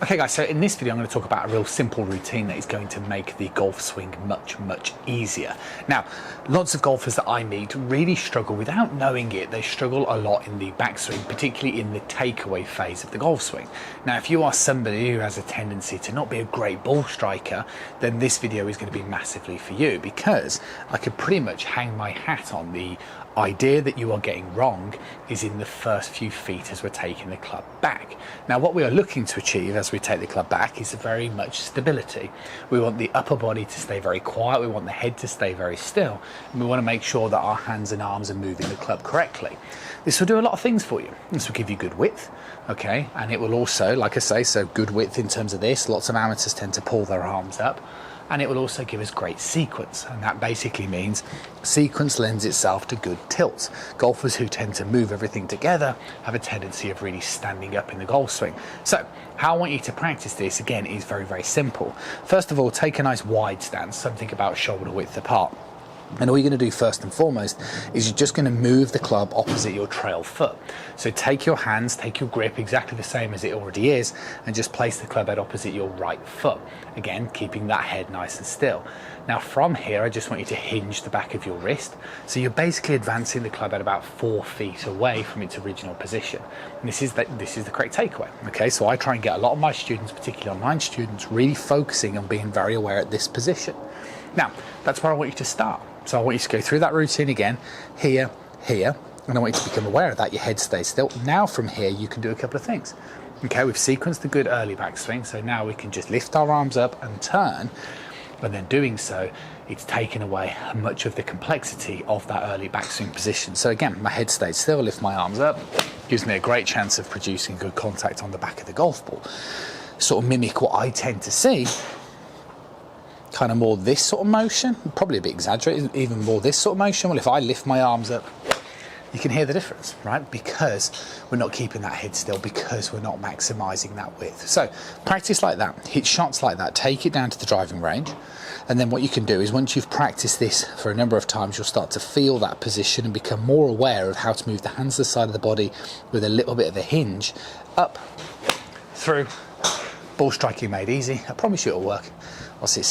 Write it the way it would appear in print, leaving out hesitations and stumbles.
Okay guys, so in this video I'm going to talk about a real simple routine that is going to make the golf swing much easier. Now, lots of golfers that I meet really struggle without knowing it. They struggle a lot in the backswing, particularly in the takeaway phase of the golf swing. Now, if you are somebody who has a tendency to not be a great ball striker, then this video is going to be massively for you, because I could pretty much hang my hat on the idea that you are getting wrong is in the first few feet as we're taking the club back. Now, what we are looking to achieve as we take the club back is very much stability. We want the upper body to stay very quiet, we want the head to stay very still, and we want to make sure that our hands and arms are moving the club correctly. This will do a lot of things for you. This will give you good width, okay, and it will also, like I say, so good width in terms of this. Lots of amateurs tend to pull their arms up. And it will also give us great sequence, and that basically means sequence lends itself to good tilts. Golfers who tend to move everything together have a tendency of really standing up in the golf swing. So how I want you to practice this, again, is very simple. First of all, take a nice wide stance, something about shoulder width apart. And all you're going to do first and foremost is you're just going to move the club opposite your trail foot. So take your hands, take your grip exactly the same as it already is, and just place the club head opposite your right foot. Again, keeping that head nice and still. Now from here, I just want you to hinge the back of your wrist. So you're basically advancing the club at about 4 feet away from its original position. And this is the correct takeaway. Okay, so I try and get a lot of my students, particularly online students, really focusing on being very aware at this position. Now, that's where I want you to start. So I want you to go through that routine again, here, and I want you to become aware of that. Your head stays still. Now from here, you can do a couple of things. Okay, we've sequenced the good early backswing, so now we can just lift our arms up and turn, and then doing so, it's taken away much of the complexity of that early backswing position. So again, my head stays still, lift my arms up, gives me a great chance of producing good contact on the back of the golf ball. Sort of mimic what I tend to see, kind of more this sort of motion, probably a bit exaggerated, even more this sort of motion. Well, if I lift my arms up, you can hear the difference, right? Because we're not keeping that head still, because we're not maximizing that width. So practice like that, hit shots like that, take it down to the driving range. And then what you can do is, once you've practiced this for a number of times, you'll start to feel that position and become more aware of how to move the hands to the side of the body with a little bit of a hinge, up, through, ball striking made easy. I promise you it'll work. I'll see you soon.